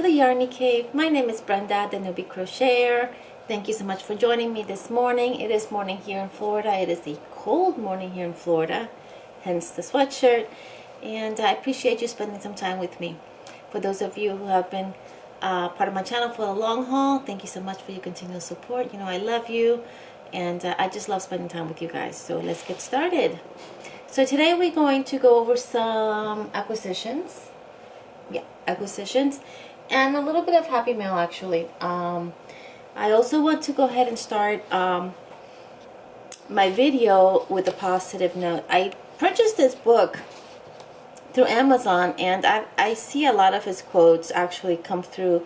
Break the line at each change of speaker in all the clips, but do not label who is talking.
to the Yarny Cave. My name is Brenda, the newbie crocheter. Thank you so much for joining me this morning. It is morning here in Florida. It is a cold morning here in Florida, hence the sweatshirt. And I appreciate you spending some time with me. For those of you who have been part of my channel for the long haul, thank you so much for your continual support. You know I love you, and I just love spending time with you guys. So let's get started. So today we're going to go over some acquisitions. Acquisitions and a little bit of happy mail actually. I also want to go ahead and start my video with a positive note. I purchased this book through Amazon, and I see a lot of his quotes actually come through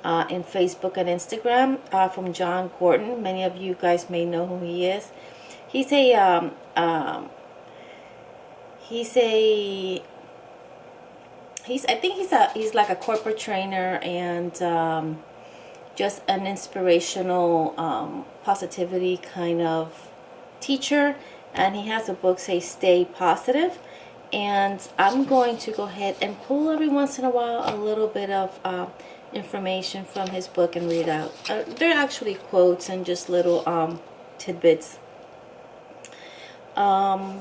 in Facebook and Instagram from John Gordon. Many of you guys may know who he is. He's I think he's like a corporate trainer and just an inspirational positivity kind of teacher, and he has a book say Stay Positive, and I'm going to go ahead and pull every once in a while a little bit of information from his book and read out. They're actually quotes and just little tidbits, and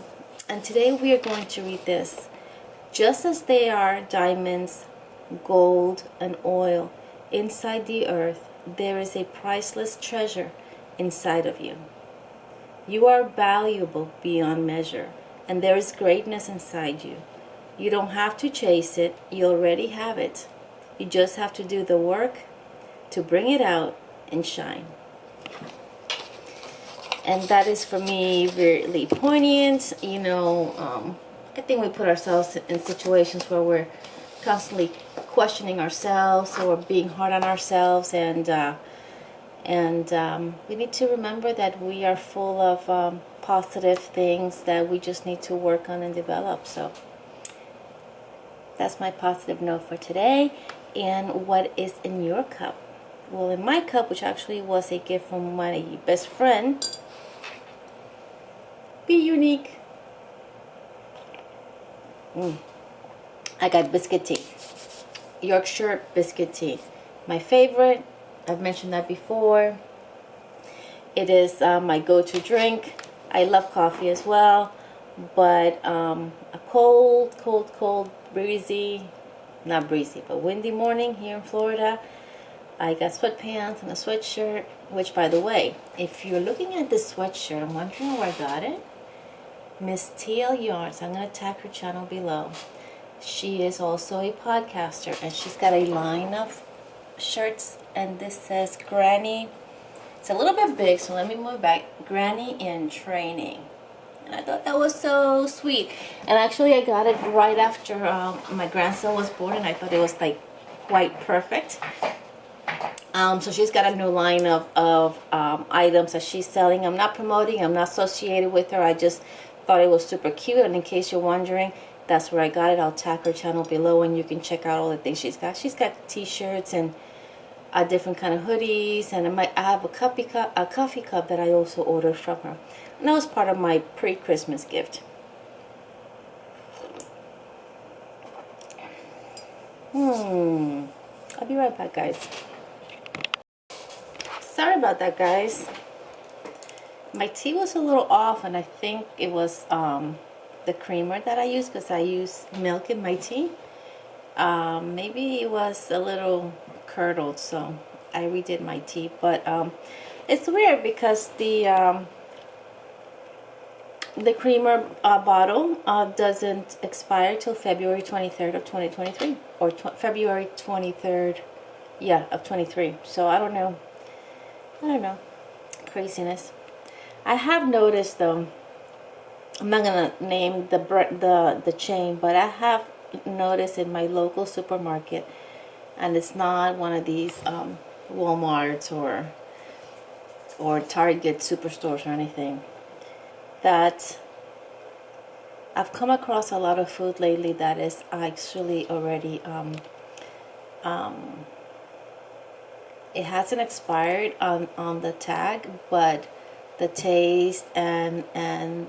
today we are going to read this. Just as there are diamonds, gold, and oil inside the earth, there is a priceless treasure inside of you. You are valuable beyond measure, and there is greatness inside you. You don't have to chase it, you already have it. You just have to do the work to bring it out and shine. And that is for me really poignant. You know, I think we put ourselves in situations where we're constantly questioning ourselves or being hard on ourselves, and we need to remember that we are full of positive things that we just need to work on and develop. So that's my positive note for today. And what is in your cup? Well, in my cup, which actually was a gift from my best friend, Be Unique, I got biscuit tea. Yorkshire biscuit tea. My favorite. I've mentioned that before. It is my go-to drink. I love coffee as well. But a cold, breezy, not breezy, but windy morning here in Florida. I got sweatpants and a sweatshirt, which, by the way, if you're looking at this sweatshirt, I'm wondering where I got it. Miss TL Yarns. I'm going to tag her channel below. She is also a podcaster, and she's got a line of shirts, and this says Granny. It's a little bit big, so let me move back. Granny in Training. And I thought that was so sweet. And actually, I got it right after my grandson was born, and I thought it was like quite perfect. So she's got a new line of items that she's selling. I'm not promoting. I'm not associated with her. I just thought it was super cute, and in case you're wondering, that's where I got it. I'll tag her channel below, and you can check out all the things she's got. She's got t-shirts and different kind of hoodies, and I have a coffee cup that I also ordered from her, and that was part of my pre-Christmas gift. I'll be right back, guys. Sorry about that, guys. My tea was a little off, and I think it was the creamer that I used, because I use milk in my tea. Maybe it was a little curdled, so I redid my tea. But it's weird because the creamer bottle doesn't expire till February 23rd of 2023, or February 23rd, yeah, of 23. So I don't know, craziness. I have noticed, though, I'm not gonna name the chain, but I have noticed in my local supermarket, and it's not one of these Walmarts or Target superstores or anything, that I've come across a lot of food lately that is actually already it hasn't expired on the tag, but the taste and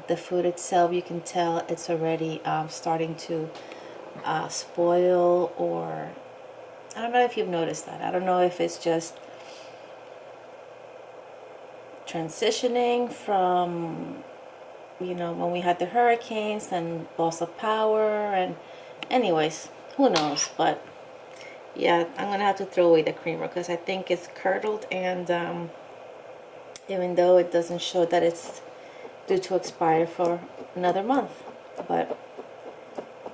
the food itself, you can tell it's already starting to spoil or I don't know if you've noticed that. I don't know if it's just transitioning from, you know, when we had the hurricanes and loss of power, and anyways, who knows. But yeah, I'm gonna have to throw away the creamer because I think it's curdled, and even though it doesn't show that it's due to expire for another month, but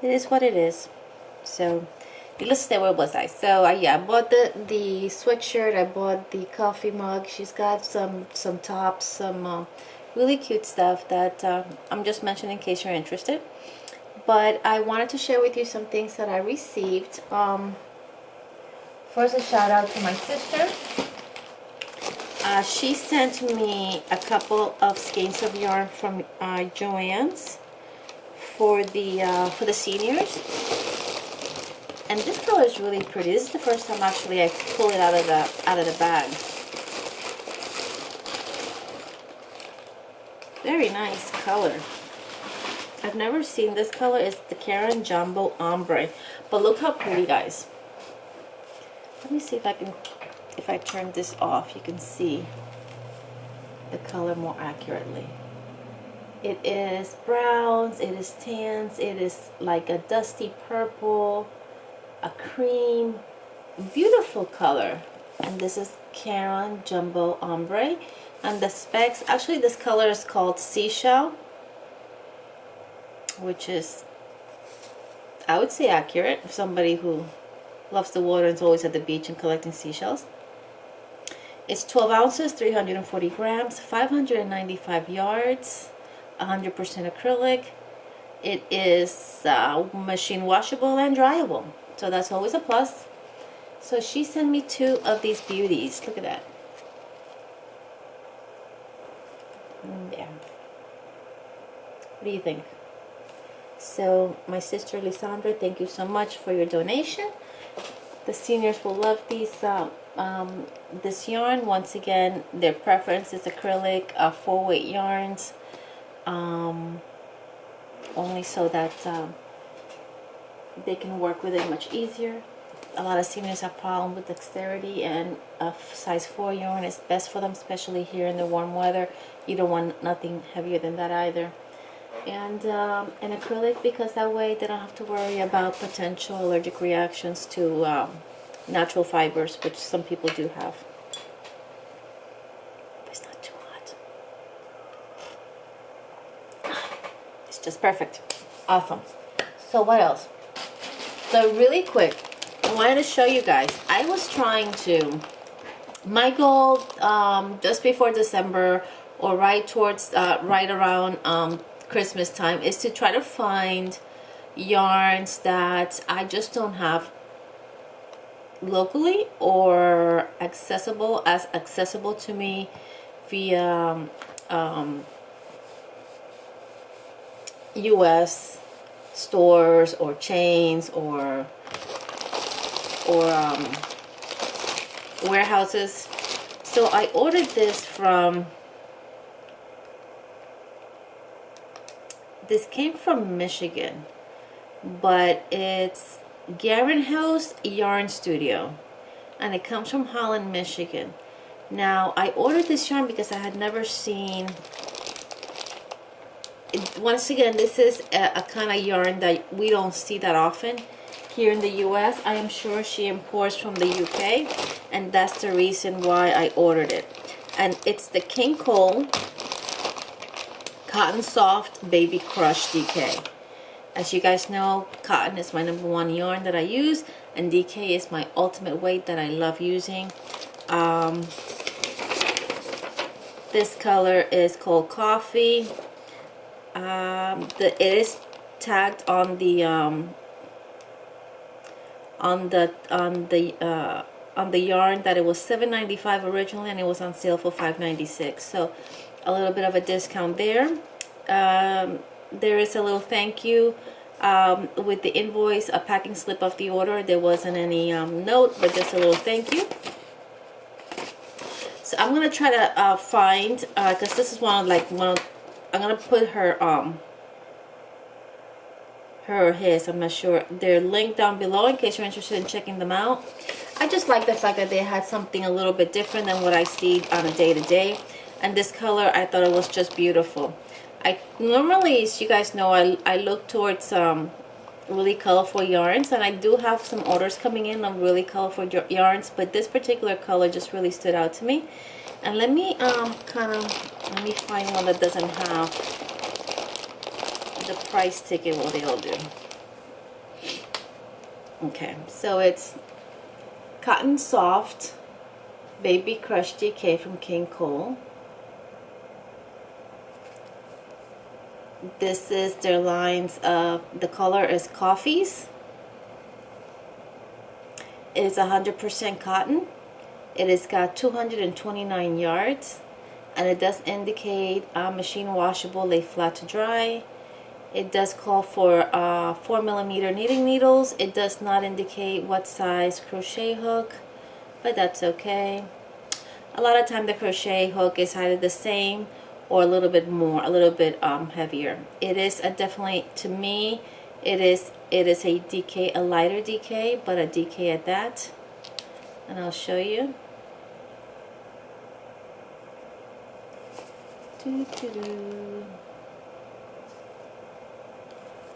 it is what it is. So let's stay. Where was I? So yeah, I bought the sweatshirt, I bought the coffee mug. She's got some tops, some really cute stuff that I'm just mentioning in case you're interested. But I wanted to share with you some things that I received. First, a shout out to my sister. She sent me a couple of skeins of yarn from Joann's for the seniors, and this color is really pretty. This is the first time actually I pull it out of the bag. Very nice color. I've never seen this color. It's the Karen Jumbo Ombre, but look how pretty, guys. Let me see if I turn this off, you can see the color more accurately. It is browns, it is tans, it is like a dusty purple, a cream, beautiful color. And this is Karen Jumbo Ombre. And the specs, actually this color is called Seashell, which is, I would say, accurate for somebody who loves the water and is always at the beach and collecting seashells. It's 12 ounces, 340 grams, 595 yards, 100% acrylic. It is machine washable and dryable, so that's always a plus. So she sent me 2 of these beauties. Look at that. Yeah. What do you think? So my sister Lisandra, thank you so much for your donation. The seniors will love these. This yarn, once again, their preference is acrylic, 4-weight yarns, only so that they can work with it much easier. A lot of seniors have problems with dexterity, and a size 4 yarn is best for them, especially here in the warm weather. You don't want nothing heavier than that either. And an acrylic, because that way they don't have to worry about potential allergic reactions to natural fibers, which some people do have. It's not too hot. It's just perfect. Awesome. So what else? So really quick, I wanted to show you guys. I was trying to, my goal just before December, or right towards right around Christmas time, is to try to find yarns that I just don't have locally or accessible to me via US stores or chains or warehouses. So I ordered this from, this came from Michigan, but it's Garenhouse Yarn Studio, and it comes from Holland, Michigan. Now I ordered this yarn because I had never seen it. Once again, this is a kind of yarn that we don't see that often here in the US. I am sure she imports from the UK, and that's the reason why I ordered it. And it's the King Cole Cotton Soft Baby Crush DK. As you guys know, cotton is my #1 yarn that I use, and DK is my ultimate weight that I love using. This color is called Coffee. It is tagged on the yarn that it was $7.95 originally, and it was on sale for $5.96. So a little bit of a discount there. There is a little thank you with the invoice, a packing slip of the order. There wasn't any note, but just a little thank you. So I'm gonna try to find, because this is I'm gonna put her her or his, I'm not sure. They're linked down below in case you're interested in checking them out. I just like the fact that they had something a little bit different than what I see on a day-to-day. And this color, I thought it was just beautiful. I normally, as you guys know, I look towards really colorful yarns, and I do have some orders coming in of really colorful yarns, but this particular color just really stood out to me. And let me let me find one that doesn't have the price ticket. What they all do. Okay, so it's Cotton Soft Baby Crush DK from King Cole. This is their lines of, the color is Coffees. It is 100% cotton. It has got 229 yards, and it does indicate machine washable, lay flat to dry. It does call for 4mm knitting needles. It does not indicate what size crochet hook, but that's okay. A lot of time the crochet hook is either the same or a little bit more, a little bit heavier. It is definitely, to me, it is a DK, a lighter DK, but a DK at that. And I'll show you.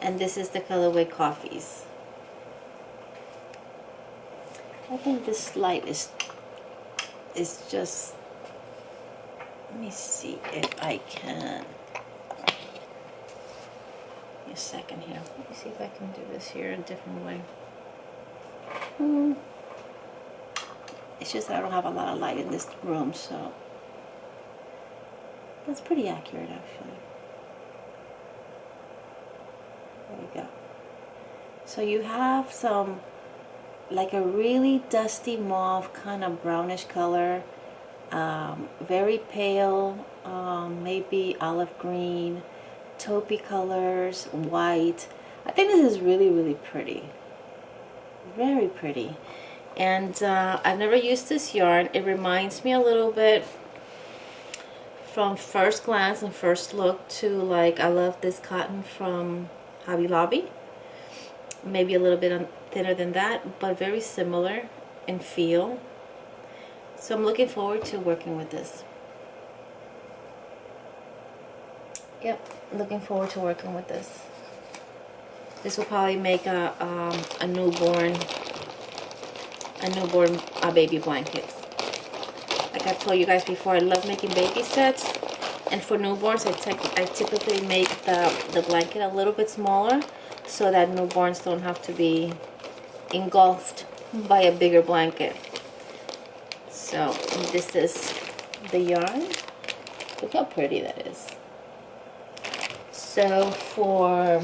And this is the colorway Coffees. I think this light is just, let me see if I can. Give me a second here. Let me see if I can do this here a different way. It's just that I don't have a lot of light in this room, so that's pretty accurate actually. There we go. So you have some, like a really dusty mauve kind of brownish color. Very pale, maybe olive green, taupey colors, white. I think this is really, really pretty. Very pretty. And I've never used this yarn. It reminds me a little bit from first glance and first look to, like, I love this cotton from Hobby Lobby. Maybe a little bit thinner than that, but very similar in feel. So I'm looking forward to working with this. Yep, looking forward to working with this. This will probably make a newborn baby blanket. Like I told you guys before, I love making baby sets, and for newborns, I typically make the blanket a little bit smaller so that newborns don't have to be engulfed by a bigger blanket. So this is the yarn. Look how pretty that is. So for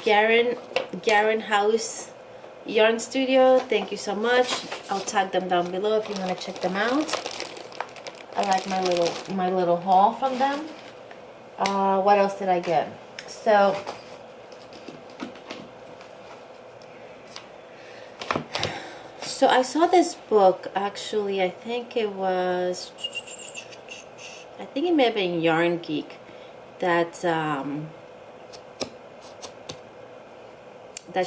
Garen House Yarn Studio, thank you so much. I'll tag them down below if you want to check them out. I like my little haul from them. What else did I get? So I saw this book, actually. I think it may have been Yarn Geek that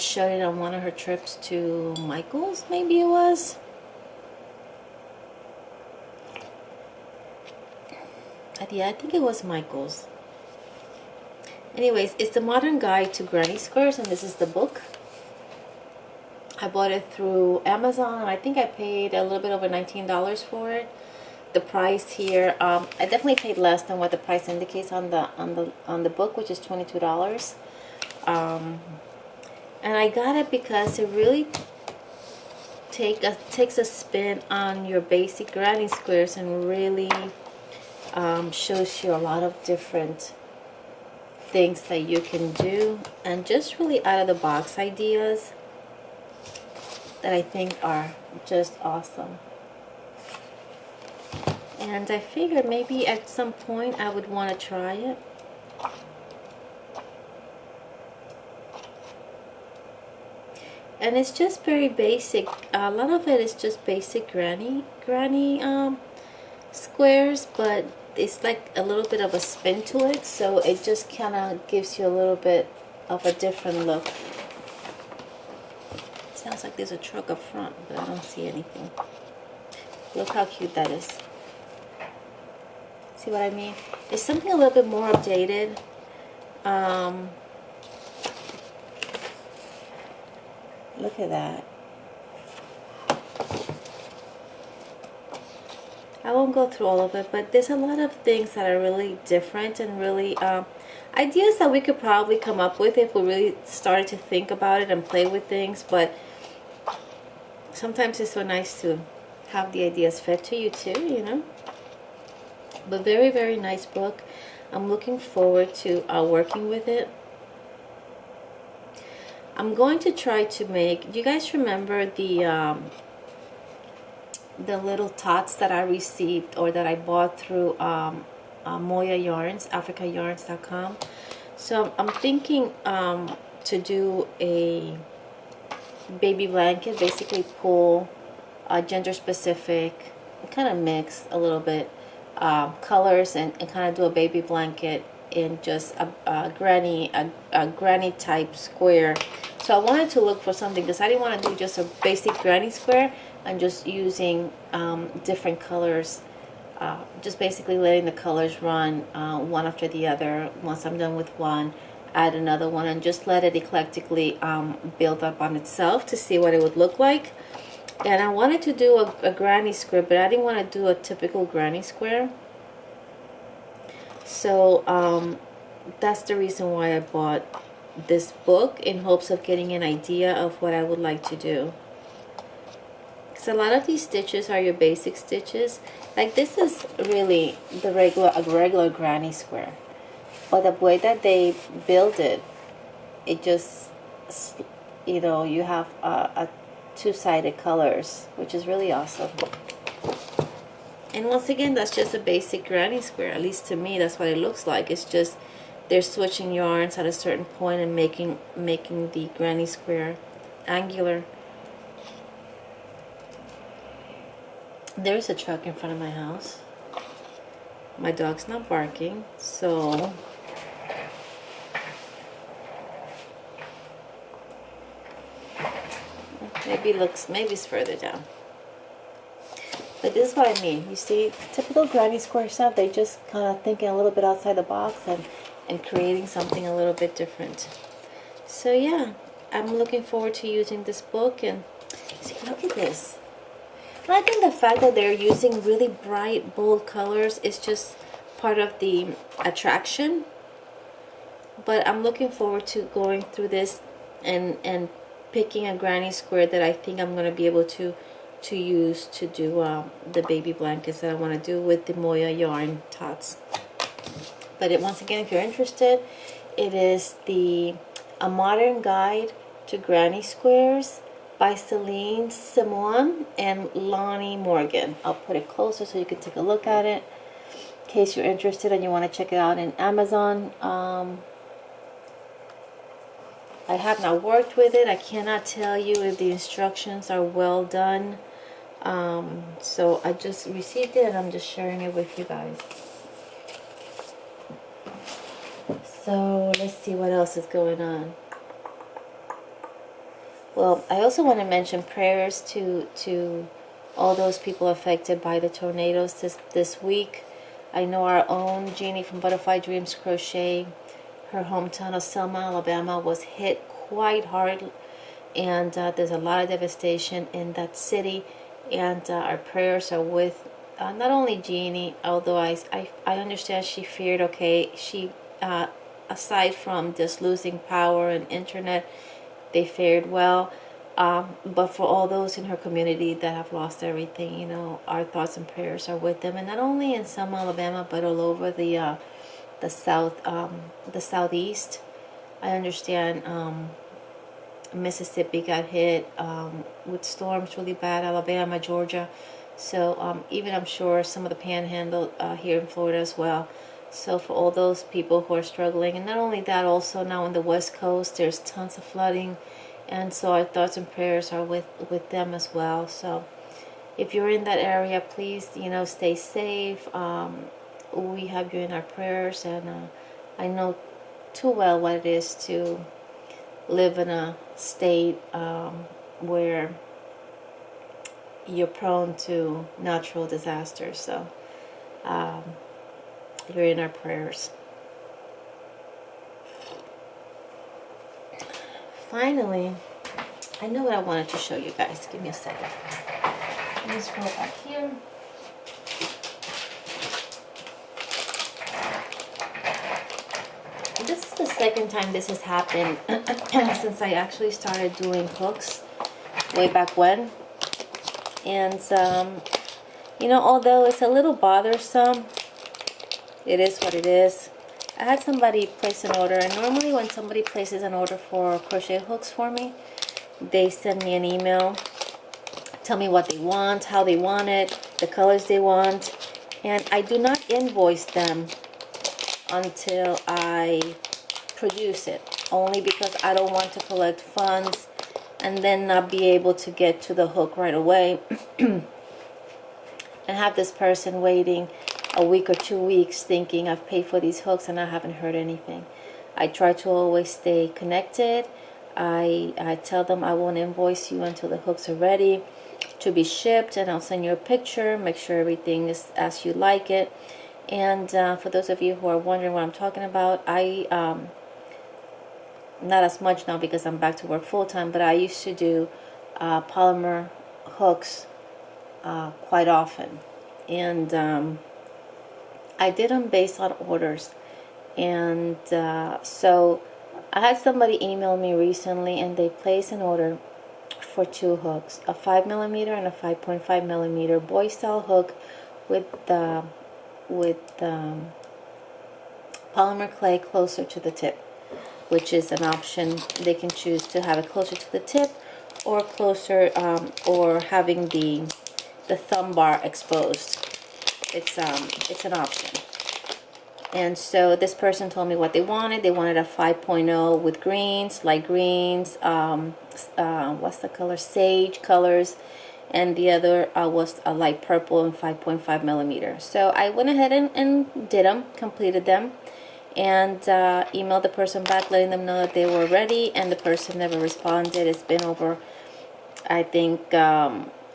showed it on one of her trips to Michael's, maybe it was. Yeah, I think it was Michael's. Anyways, it's the Modern Guide to Granny Squares, and this is the book. I bought it through Amazon, and I think I paid a little bit over $19 for it. The price here, I definitely paid less than what the price indicates on the book, which is $22. And I got it because it really takes a spin on your basic granny squares and really shows you a lot of different things that you can do, and just really out of the box ideas that I think are just awesome. And I figured maybe at some point I would want to try it. And it's just very basic. A lot of it is just basic granny squares, but it's like a little bit of a spin to it, so it just kind of gives you a little bit of a different look. It sounds like there's a truck up front, but I don't see anything. Look how cute that is. See what I mean? It's something a little bit more updated. Look at that. I won't go through all of it, but there's a lot of things that are really different and really ideas that we could probably come up with if we really started to think about it and play with things. But sometimes it's so nice to have the ideas fed to you too, you know. But very, very nice book. I'm looking forward to working with it. I'm going to try to make, do you guys remember the little tots that I received or that I bought through Moya Yarns, AfricaYarns.com? So I'm thinking to do a baby blanket, basically pull gender specific, kind of mix a little bit colors and kind of do a baby blanket in just a granny type square. So I wanted to look for something because I didn't want to do just a basic granny square and just using different colors, just basically letting the colors run one after the other. Once I'm done with one, add another one and just let it eclectically build up on itself to see what it would look like. And I wanted to do a granny square, but I didn't want to do a typical granny square. So that's the reason why I bought this book, in hopes of getting an idea of what I would like to do. Because a lot of these stitches are your basic stitches. Like this is really a regular granny square. But the way that they build it, it just, you know, you have a two-sided colors, which is really awesome. And once again, that's just a basic granny square. At least to me, that's what it looks like. It's just they're switching yarns at a certain point and making the granny square angular. There's a truck in front of my house. My dog's not barking, so maybe it's further down. But this is what I mean. You see, typical granny square stuff, they just kind of thinking a little bit outside the box and creating something a little bit different. So yeah, I'm looking forward to using this book. And see, look at this. And I think the fact that they're using really bright, bold colors is just part of the attraction. But I'm looking forward to going through this and picking a granny square that I think I'm going to be able to use to do the baby blankets that I want to do with the Moya yarn tots. But once again, if you're interested, it is A Modern Guide to Granny Squares by Celine Simon and Lonnie Morgan. I'll put it closer so you can take a look at it in case you're interested and you want to check it out in Amazon. I have not worked with it. I cannot tell you if the instructions are well done. So I just received it and I'm just sharing it with you guys. So let's see what else is going on. Well, I also want to mention prayers to all those people affected by the tornadoes this week. I know our own Jeannie from Butterfly Dreams Crochet, her hometown of Selma, Alabama, was hit quite hard, and there's a lot of devastation in that city. And our prayers are with not only Jeannie, although I understand she feared. Okay, she aside from just losing power and internet, they fared well. But for all those in her community that have lost everything, you know, our thoughts and prayers are with them, and not only in Selma, Alabama, but all over the southeast. I understand Mississippi got hit with storms really bad, Alabama, Georgia. So even I'm sure some of the panhandle here in Florida as well. So for all those people who are struggling, and not only that, also now on the West Coast, there's tons of flooding. And so our thoughts and prayers are with them as well. So if you're in that area, please, you know, stay safe. we have you in our prayers, and I know too well what it is to live in a state where you're prone to natural disasters. So you're in our prayers. Finally, I know what I wanted to show you guys. Give me a second. Let me scroll back here. This is the second time this has happened since I actually started doing hooks way back when. And you know, although it's a little bothersome, it is what it is. I had somebody place an order, and normally when somebody places an order for crochet hooks for me, they send me an email, tell me what they want, how they want it, the colors they want, and I do not invoice them until I produce it, only because I don't want to collect funds and then not be able to get to the hook right away and have this person waiting a week or 2 weeks thinking I've paid for these hooks and I haven't heard anything. I try to always stay connected. I tell them I won't invoice you until the hooks are ready to be shipped, and I'll send you a picture, make sure everything is as you like it. And for those of you who are wondering what I'm talking about, I not as much now because I'm back to work full-time, but I used to do polymer hooks quite often, and I did them based on orders. And so I had somebody email me recently, and they placed an order for 2 hooks, a 5mm and a 5.5mm boy style hook with polymer clay closer to the tip, which is an option. They can choose to have it closer to the tip or closer, or having the thumb bar exposed. It's an option. And so this person told me what they wanted. They wanted a 5.0 with greens, light greens, what's the color? Sage colors. And the other was a light purple and 5.5mm. So I went ahead and did them, completed them, and emailed the person back letting them know that they were ready, and the person never responded. It's been over, I think,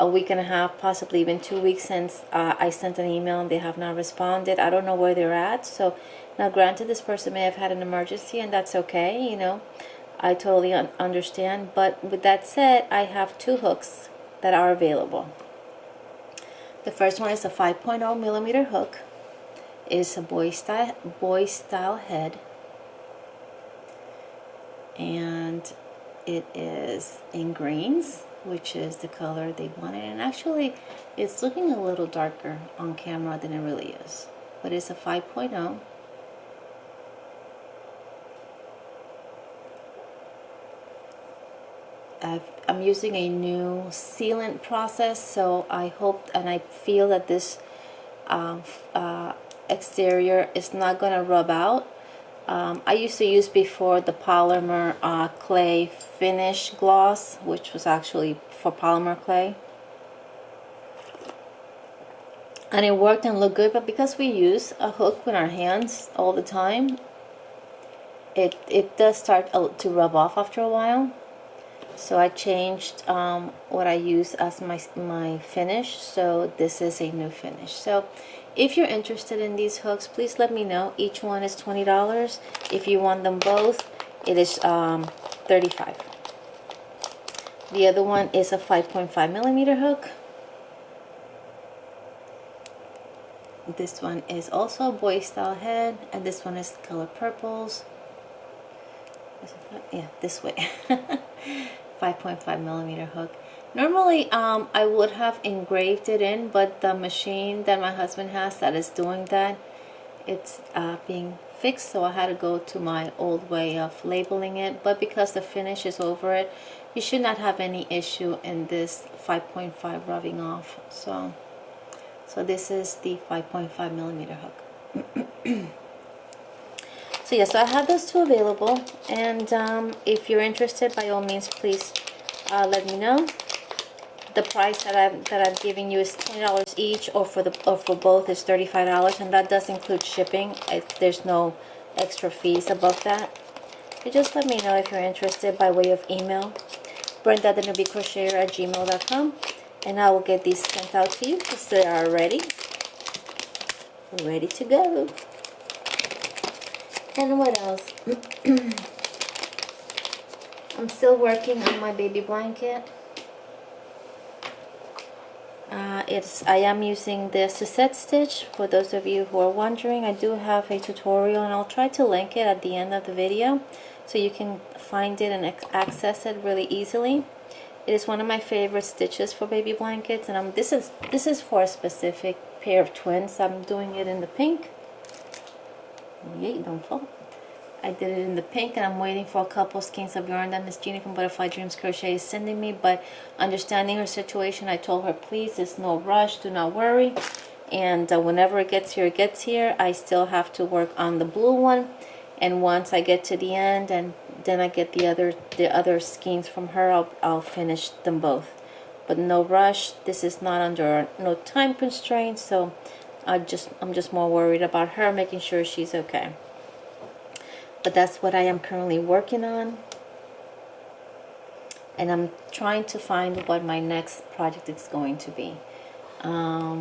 a week and a half, possibly even 2 weeks since I sent an email, and they have not responded. I don't know where they're at. So now, granted, this person may have had an emergency, and that's okay, you know, I totally understand. But with that said, I have 2 hooks that are available. The first one is a 5.0mm hook. It's a boy style head, and it is in greens, which is the color they wanted. And actually, it's looking a little darker on camera than it really is, but it's a 5.0. I'm using a new sealant process, so I hope and I feel that this exterior is not going to rub out. I used to use before the Polymer clay finish gloss, which was actually for polymer clay, and it worked and looked good. But because we use a hook with our hands all the time, it does start to rub off after a while. So I changed what I use as my finish. So this is a new finish. So if you're interested in these hooks, please let me know. Each one is $20. If you want them both, it is $35. The other one is a 5.5mm hook. This one is also a boy style head, and this one is color purples. Yeah, this way. 5.5mm hook. Normally I would have engraved it in, but the machine that my husband has that is doing that, it's being fixed, so I had to go to my old way of labeling it. But because the finish is over it, you should not have any issue in this 5.5 rubbing off. So this is the 5.5mm hook. So yeah, so I have those 2 available, and if you're interested, by all means, please let me know. the price that I'm giving you is $20 each, or for both is $35, and that does include shipping. There's no extra fees above that. So just let me know if you're interested by way of email, Brendathenewbiecrocheter@gmail.com, and I will get these sent out to you because they are ready to go. And what else? I'm still working on my baby blanket. I am using the Suzette stitch. For those of you who are wondering, I do have a tutorial, and I'll try to link it at the end of the video so you can find it and access it really easily. It is one of my favorite stitches for baby blankets, and this is for a specific pair of twins. I'm doing it in the pink. Yay, don't fall. I did it in the pink, and I'm waiting for a couple skeins of yarn that Miss Jeannie from Butterfly Dreams Crochet is sending me. But understanding her situation, I told her, please, there's no rush, do not worry. And whenever it gets here, it gets here. I still have to work on the blue one, and once I get to the end, and then I get the other skeins from her, I'll finish them both. But no rush. This is not under no time constraints, so I'm just more worried about her, making sure she's okay. But that's what I am currently working on, and I'm trying to find what my next project is going to be. Let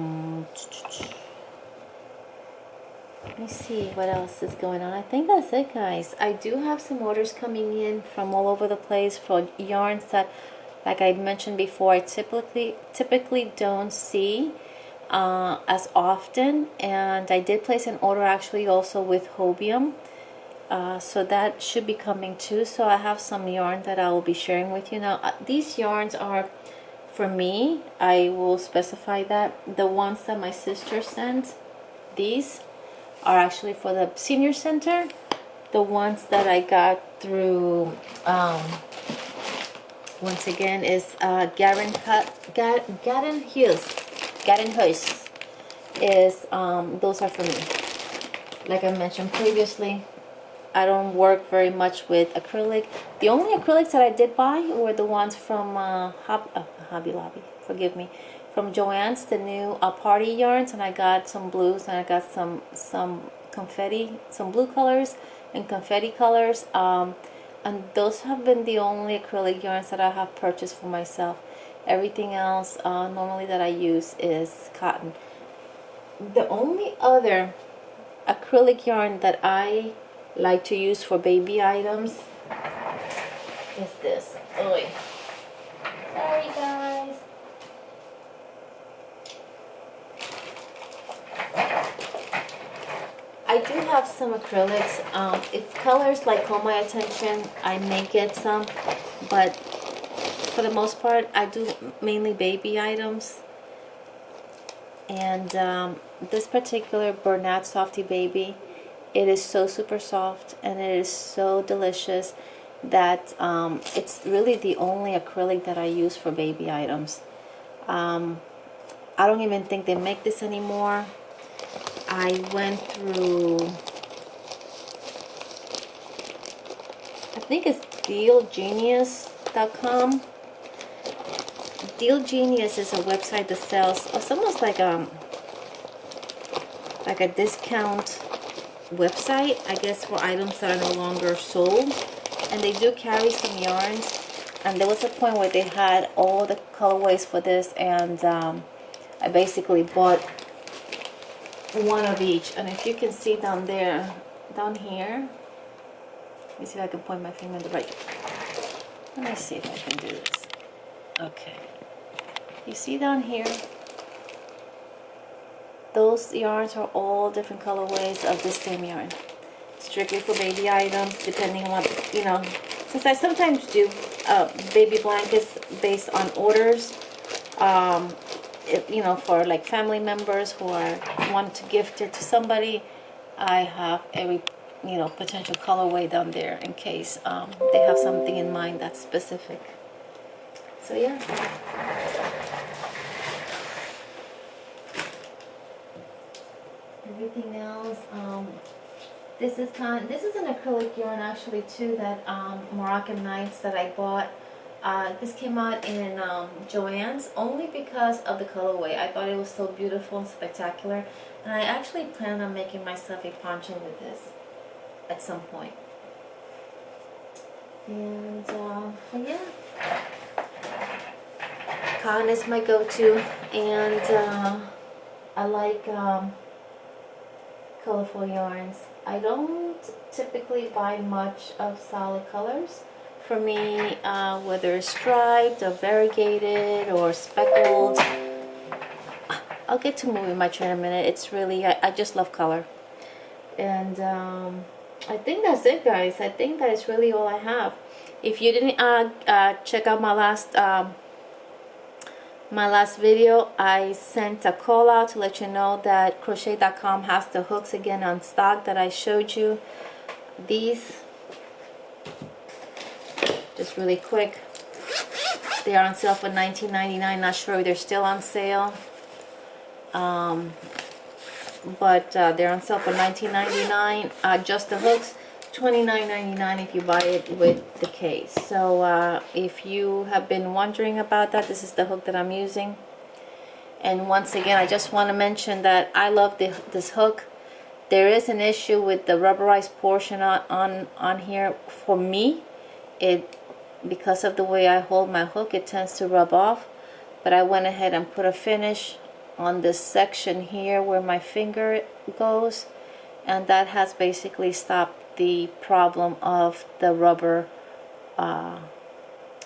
me see what else is going on. I think that's it, guys. I do have some orders coming in from all over the place for yarns that, like I mentioned before, I typically don't see as often. And I did place an order actually also with Hobium. So that should be coming too. So I have some yarn that I will be sharing with you. Now these yarns are for me. I will specify that the ones that my sister sent, these are actually for the senior center. The ones that I got through once again is Garen Hughes is those are for me. Like I mentioned previously, I don't work very much with acrylic. The only acrylics that I did buy were the ones from Hobby Lobby, forgive me, from Joann's, the new party yarns, and I got some blues, and I got some confetti, some blue colors and confetti colors, and those have been the only acrylic yarns that I have purchased for myself. Everything else normally that I use is cotton. The only other acrylic yarn that I like to use for baby items is this. Sorry guys. I do have some acrylics. If colors like call my attention, I may get some, but for the most part I do mainly baby items. And this particular Bernat Softy Baby, it is so super soft and it is so delicious that it's really the only acrylic that I use for baby items. I don't even think they make this anymore. I went through, I think it's dealgenius.com. Deal Genius is a website that sells, it's almost like a discount website, I guess, for items that are no longer sold. And they do carry some yarns, and there was a point where they had all the colorways for this, and I basically bought one of each. And if you can see down there, down here, let me see if I can point my finger in the right. Let me see if I can do this. Okay. You see down here, those yarns are all different colorways of the same yarn. Strictly for baby items, depending on what, you know, since I sometimes do baby blankets based on orders, you know, for like family members who want to gift it to somebody, I have every, you know, potential colorway down there in case they have something in mind that's specific. So yeah. Everything else, this is an acrylic yarn actually too, that Moroccan Nights that I bought This came out in Joann's only because of the colorway. I thought it was so beautiful and spectacular, and I actually plan on making myself a poncho with this at some point. And yeah, cotton is my go-to, and I like colorful yarns. I don't typically buy much of solid colors. For me, whether it's striped or variegated or speckled, I'll get to moving my train in a minute. It's really, I just love color. And I think that's it, guys. I think that is really all I have. If you didn't check out my last video, I sent a call out to let you know that Crochet.com has the hooks again on stock that I showed you. These, just really quick, they are on sale for $19.99. Not sure if they're still on sale, but they're on sale for $19.99. Just the hooks, $29.99 if you buy it with the case. So if you have been wondering about that, this is the hook that I'm using. And once again, I just want to mention that I love this hook. There is an issue with the rubberized portion on here. For me, because of the way I hold my hook, it tends to rub off. But I went ahead and put a finish on this section here where my finger goes, and that has basically stopped the problem of the rubber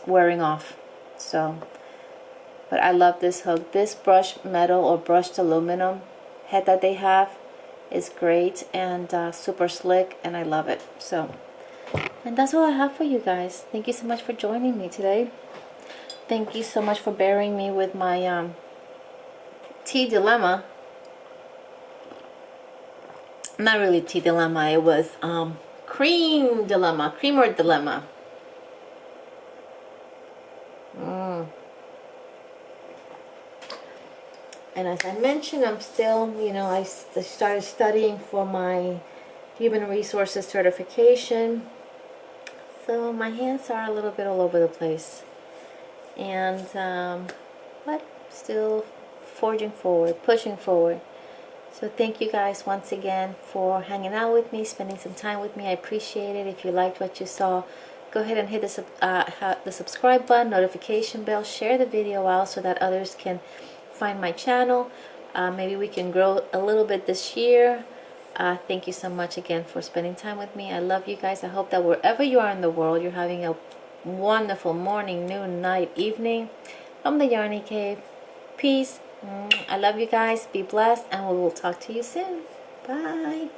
wearing off. So, but I love this hook. This brushed metal or brushed aluminum head that they have is great and super slick, and I love it. So, and that's all I have for you guys. Thank you so much for joining me today. Thank you so much for bearing me with my tea dilemma. Not really tea dilemma, it was creamer dilemma. And as I mentioned, I'm still, I started studying for my human resources certification. So my hands are a little bit all over the place. And, but still forging forward, pushing forward. So thank you guys once again for hanging out with me, spending some time with me. I appreciate it. If you liked what you saw, go ahead and hit the subscribe button, notification bell, share the video out so that others can find my channel. Maybe we can grow a little bit this year. Thank you so much again for spending time with me. I love you guys. I hope that wherever you are in the world, you're having a wonderful morning, noon, night, evening. From the Yarny Cave. Peace. I love you guys. Be blessed, and we will talk to you soon. Bye.